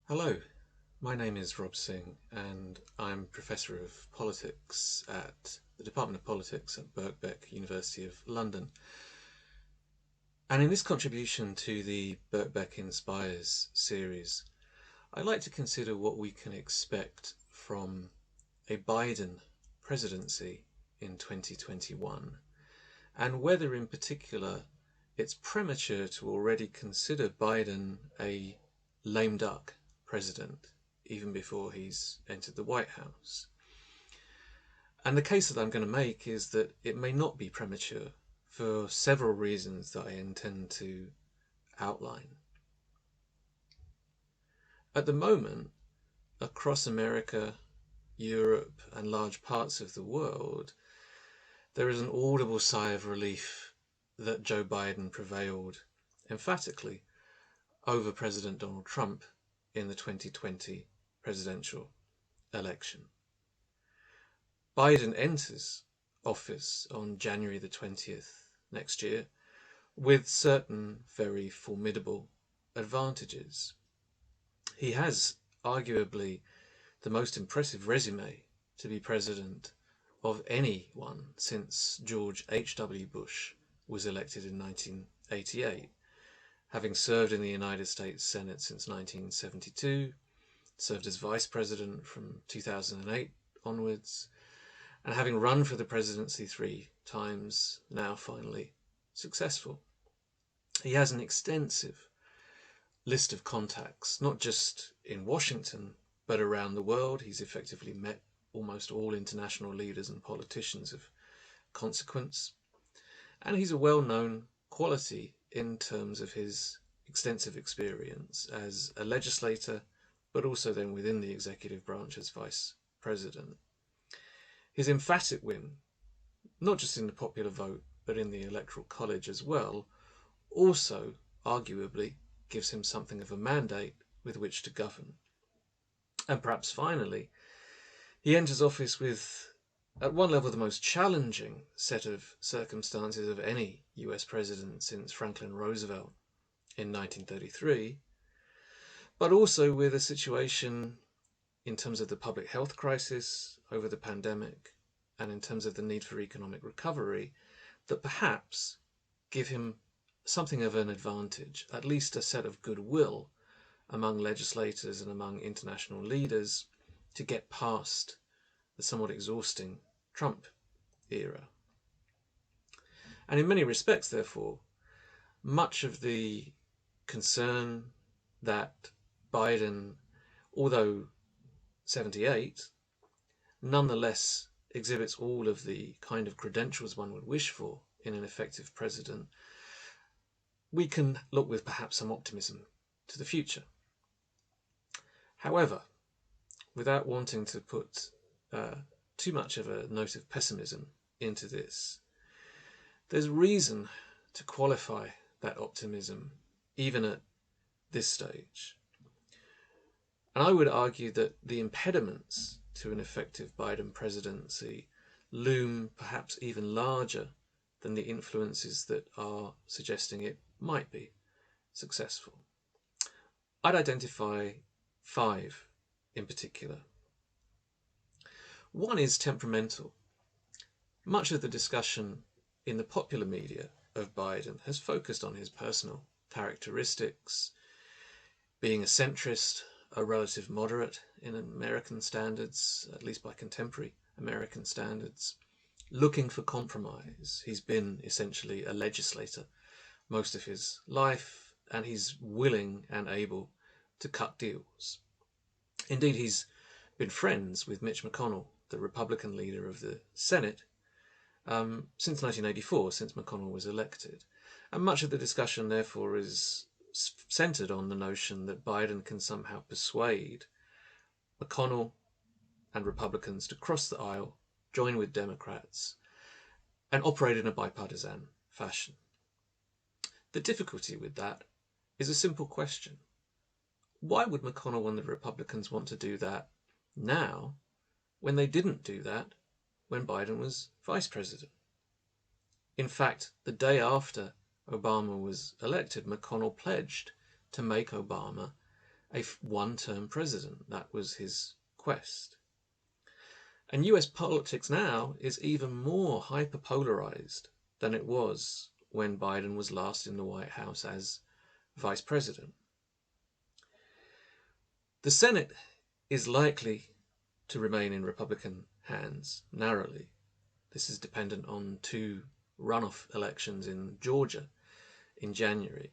Hello, my name is Rob Singh and I'm Professor of Politics at the Department of Politics at Birkbeck University of London. And in this contribution to the Birkbeck Inspires series, I'd like to consider what we can expect from a Biden presidency in 2021 and whether in particular it's premature to already consider Biden a lame duck president even before he's entered the White House. And the case that I'm going to make is that it may not be premature for several reasons that I intend to outline. At the moment, across America, Europe, and large parts of the world, there is an audible sigh of relief that Joe Biden prevailed emphatically over President Donald Trump in the 2020 presidential election. Biden enters office on January the 20th next year with certain very formidable advantages. He has arguably the most impressive resume to be president of anyone since George H.W. Bush was elected in 1988. Having served in the United States Senate since 1972, served as vice president from 2008 onwards, and having run for the presidency 3 times, now finally successful. He has an extensive list of contacts, not just in Washington, but around the world. He's effectively met almost all international leaders and politicians of consequence. And he's a well-known quality in terms of his extensive experience as a legislator, but also then within the executive branch as vice president. His emphatic win, not just in the popular vote, but in the electoral college as well, also arguably gives him something of a mandate with which to govern. And perhaps finally, he enters office with, at one level, the most challenging set of circumstances of any US president since Franklin Roosevelt in 1933, but also with a situation in terms of the public health crisis over the pandemic and in terms of the need for economic recovery that perhaps give him something of an advantage, at least a set of goodwill among legislators and among international leaders to get past the somewhat exhausting Trump era. And in many respects, therefore, much of the concern that Biden, although 78, nonetheless exhibits all of the kind of credentials one would wish for in an effective president, we can look with perhaps some optimism to the future. However, without wanting to put too much of a note of pessimism into this, there's reason to qualify that optimism even at this stage. And I would argue that the impediments to an effective Biden presidency loom perhaps even larger than the influences that are suggesting it might be successful. I'd identify 5 in particular. One is temperamental. Much of the discussion in the popular media of Biden has focused on his personal characteristics, being a centrist, a relative moderate in American standards, at least by contemporary American standards, looking for compromise. He's been essentially a legislator most of his life, and he's willing and able to cut deals. Indeed, he's been friends with Mitch McConnell, the Republican leader of the Senate, since 1984, since McConnell was elected. And much of the discussion, therefore, is centered on the notion that Biden can somehow persuade McConnell and Republicans to cross the aisle, join with Democrats, and operate in a bipartisan fashion. The difficulty with that is a simple question. Why would McConnell and the Republicans want to do that now when they didn't do that when Biden was vice president? In fact, the day after Obama was elected, McConnell pledged to make Obama a one-term president. That was his quest. And US politics now is even more hyper-polarized than it was when Biden was last in the White House as vice president. The Senate is likely to remain in Republican hands narrowly. This is dependent on 2 runoff elections in Georgia in January.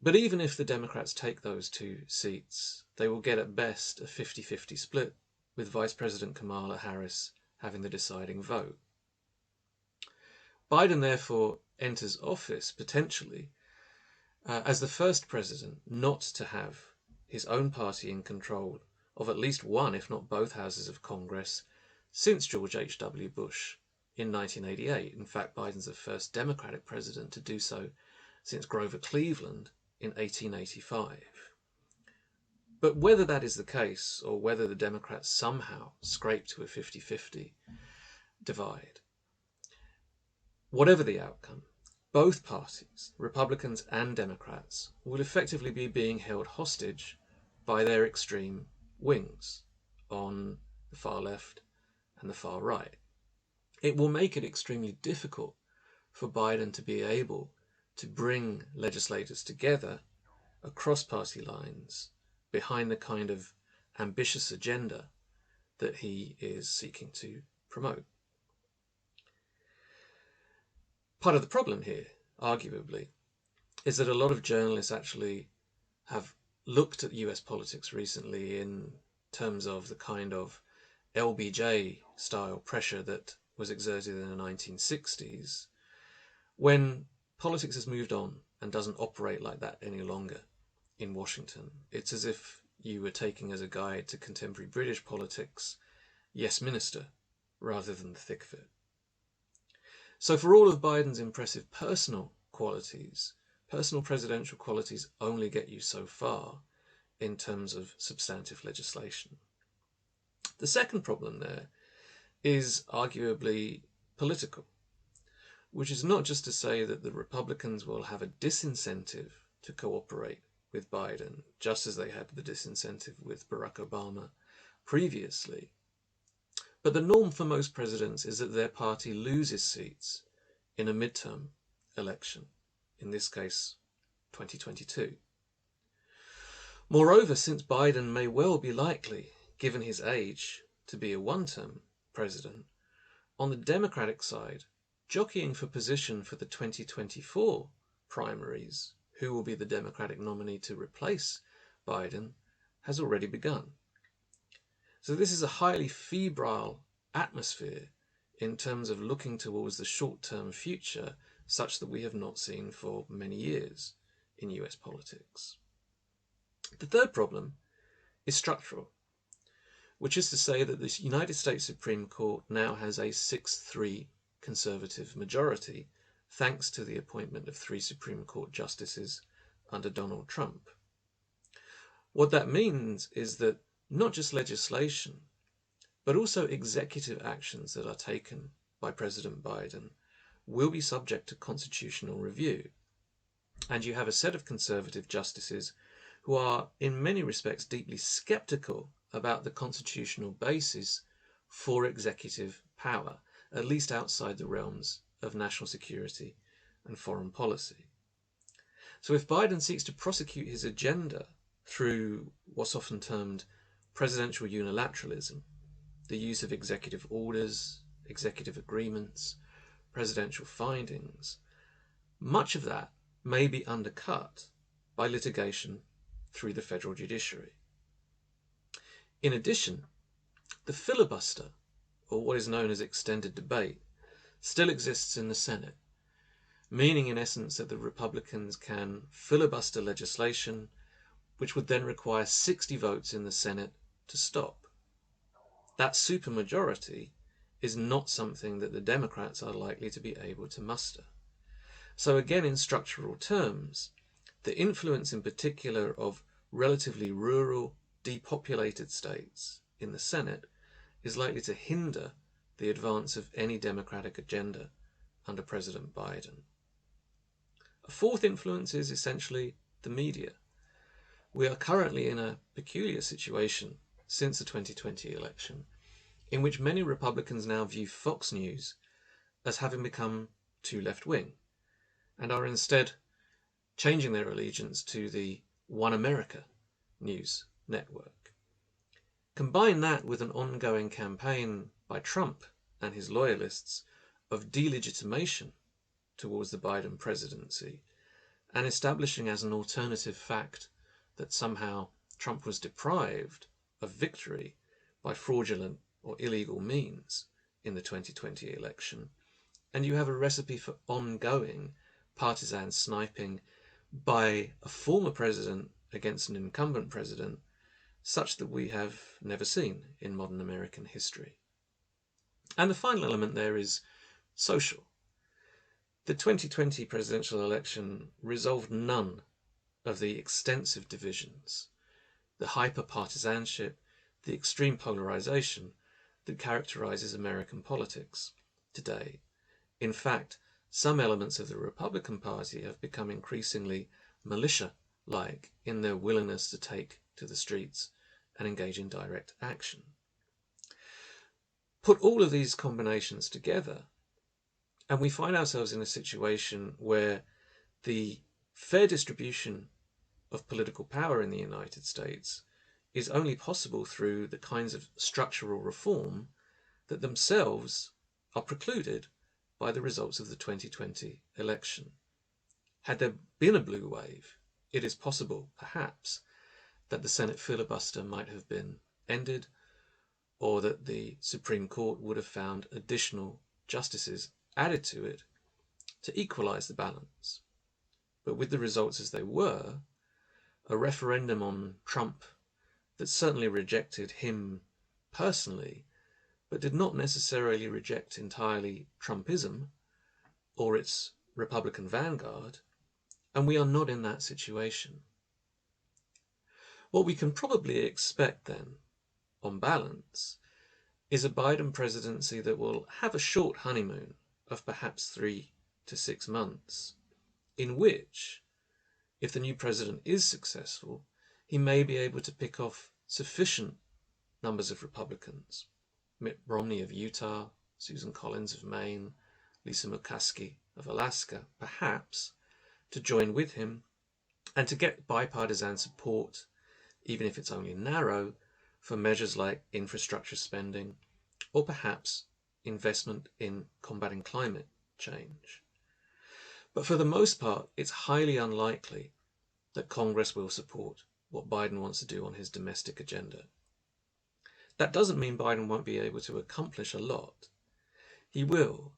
But even if the Democrats take those 2 seats, they will get at best a 50-50 split, with Vice President Kamala Harris having the deciding vote. Biden therefore enters office potentially as the first president not to have his own party in control of at least one, if not both, houses of Congress since George H.W. Bush in 1988. In fact, Biden's the first Democratic president to do so since Grover Cleveland in 1885. But whether that is the case, or whether the Democrats somehow scrape to a 50-50 divide, whatever the outcome, both parties, Republicans and Democrats, will effectively be being held hostage by their extreme wings on the far left and the far right. It will make it extremely difficult for Biden to be able to bring legislators together across party lines behind the kind of ambitious agenda that he is seeking to promote. Part of the problem here, arguably, is that a lot of journalists actually have looked at US politics recently in terms of the kind of LBJ style pressure that was exerted in the 1960s, when politics has moved on and doesn't operate like that any longer in Washington. It's as if you were taking as a guide to contemporary British politics, Yes Minister, rather than the thick of it. So for all of Biden's impressive personal qualities, personal presidential qualities only get you so far in terms of substantive legislation. The second problem there is arguably political, which is not just to say that the Republicans will have a disincentive to cooperate with Biden, just as they had the disincentive with Barack Obama previously. But the norm for most presidents is that their party loses seats in a midterm election, in this case 2022. Moreover, since Biden may well be likely, given his age, to be a one-term president, on the Democratic side, jockeying for position for the 2024 primaries, who will be the Democratic nominee to replace Biden, has already begun. So this is a highly febrile atmosphere in terms of looking towards the short-term future, such that we have not seen for many years in US politics. The third problem is structural, which is to say that the United States Supreme Court now has a 6-3 conservative majority, thanks to the appointment of 3 Supreme Court justices under Donald Trump. What that means is that not just legislation, but also executive actions that are taken by President Biden will be subject to constitutional review. And you have a set of conservative justices who are, in many respects, deeply skeptical about the constitutional basis for executive power, at least outside the realms of national security and foreign policy. So if Biden seeks to prosecute his agenda through what's often termed presidential unilateralism, the use of executive orders, executive agreements, presidential findings, much of that may be undercut by litigation through the federal judiciary. In addition, the filibuster, or what is known as extended debate, still exists in the Senate, meaning in essence that the Republicans can filibuster legislation, which would then require 60 votes in the Senate to stop. That supermajority is not something that the Democrats are likely to be able to muster. So again, in structural terms, the influence in particular of relatively rural, depopulated states in the Senate is likely to hinder the advance of any Democratic agenda under President Biden. A fourth influence is essentially the media. We are currently in a peculiar situation since the 2020 election, in which many Republicans now view Fox News as having become too left-wing, and are instead changing their allegiance to the One America news network. Combine that with an ongoing campaign by Trump and his loyalists of delegitimation towards the Biden presidency, and establishing as an alternative fact that somehow Trump was deprived of victory by fraudulent or illegal means in the 2020 election, and you have a recipe for ongoing partisan sniping by a former president against an incumbent president, such that we have never seen in modern American history. And the final element there is social. The 2020 presidential election resolved none of the extensive divisions, the hyper-partisanship, the extreme polarization that characterizes American politics today. In fact, some elements of the Republican Party have become increasingly militia-like in their willingness to take to the streets and engage in direct action. Put all of these combinations together, and we find ourselves in a situation where the fair distribution of political power in the United States is only possible through the kinds of structural reform that themselves are precluded by the results of the 2020 election. Had there been a blue wave, it is possible, perhaps, that the Senate filibuster might have been ended, or that the Supreme Court would have found additional justices added to it to equalize the balance. But with the results as they were, a referendum on Trump that certainly rejected him personally, but did not necessarily reject entirely Trumpism or its Republican vanguard, and we are not in that situation. What we can probably expect then, on balance, is a Biden presidency that will have a short honeymoon of perhaps 3 to 6 months, in which, if the new president is successful, he may be able to pick off sufficient numbers of Republicans, Mitt Romney of Utah, Susan Collins of Maine, Lisa Murkowski of Alaska, perhaps, to join with him and to get bipartisan support, even if it's only narrow, for measures like infrastructure spending or perhaps investment in combating climate change. But for the most part, it's highly unlikely that Congress will support what Biden wants to do on his domestic agenda. That doesn't mean Biden won't be able to accomplish a lot. He will,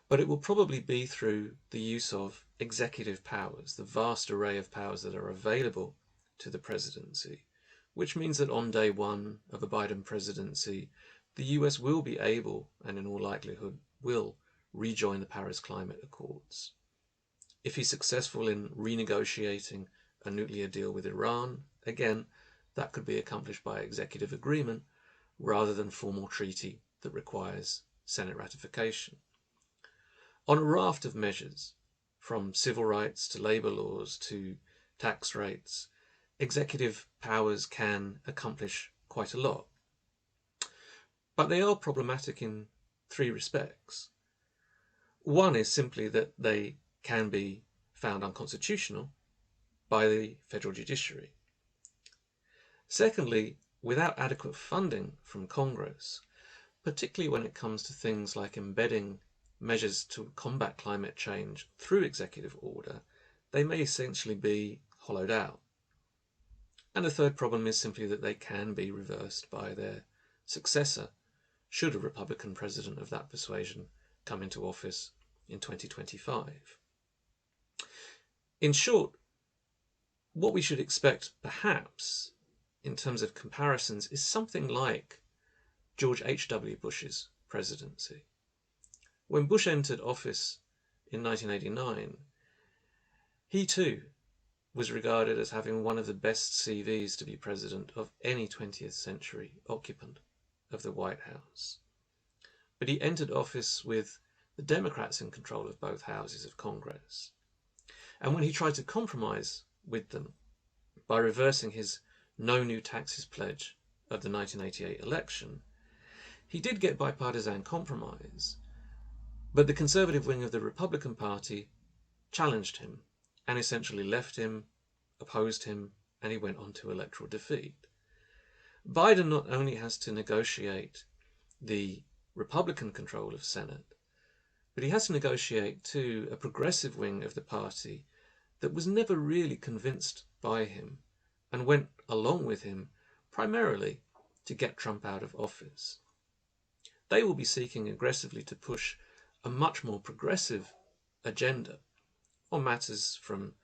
but it will probably be through the use of executive powers, the vast array of powers that are available to the presidency, which means that on day one of a Biden presidency, the US will be able, and in all likelihood will, rejoin the Paris Climate Accords. If he's successful in renegotiating a nuclear deal with Iran, again, that could be accomplished by executive agreement rather than formal treaty that requires Senate ratification. On a raft of measures, from civil rights to labor laws to tax rates, executive powers can accomplish quite a lot. But they are problematic in 3 respects. One is simply that they can be found unconstitutional by the federal judiciary. Secondly, without adequate funding from Congress, particularly when it comes to things like embedding measures to combat climate change through executive order, they may essentially be hollowed out. And the third problem is simply that they can be reversed by their successor, should a Republican president of that persuasion come into office in 2025. In short, what we should expect, perhaps, in terms of comparisons, is something like George H.W. Bush's presidency. When Bush entered office in 1989, he too was regarded as having one of the best CVs to be president of any 20th century occupant of the White House. But he entered office with the Democrats in control of both houses of Congress. And when he tried to compromise with them by reversing his no new taxes pledge of the 1988 election, he did get bipartisan compromise, but the conservative wing of the Republican Party challenged him and essentially left him, opposed him, and he went on to electoral defeat. Biden not only has to negotiate the Republican control of Senate, but he has to negotiate too a progressive wing of the party that was never really convinced by him and went along with him primarily to get Trump out of office. They will be seeking aggressively to push a much more progressive agenda on matters from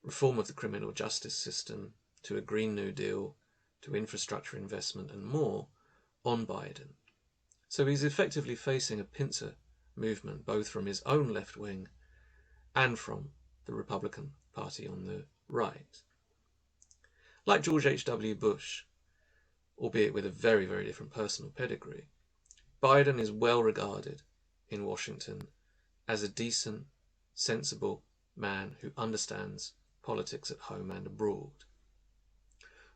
reform of the criminal justice system to a Green New Deal to infrastructure investment and more on Biden. So he's effectively facing a pincer movement both from his own left wing and from the Republican Party on the right. Like George H.W. Bush, albeit with a very, very different personal pedigree, Biden is well regarded in Washington as a decent, sensible man who understands politics at home and abroad.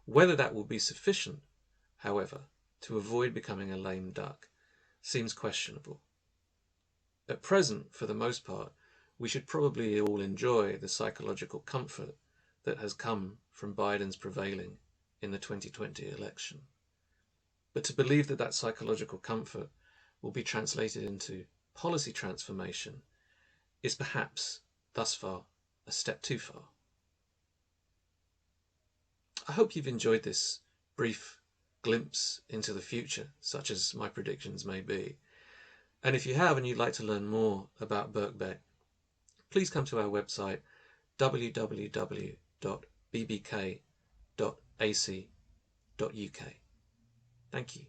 Whether that will be sufficient, however, to avoid becoming a lame duck seems questionable. At present, for the most part, we should probably all enjoy the psychological comfort that has come from Biden's prevailing in the 2020 election. But to believe that that psychological comfort will be translated into policy transformation is perhaps, thus far, a step too far. I hope you've enjoyed this brief glimpse into the future, such as my predictions may be. And if you have and you'd like to learn more about Birkbeck, please come to our website www.bbk.ac.uk. Thank you.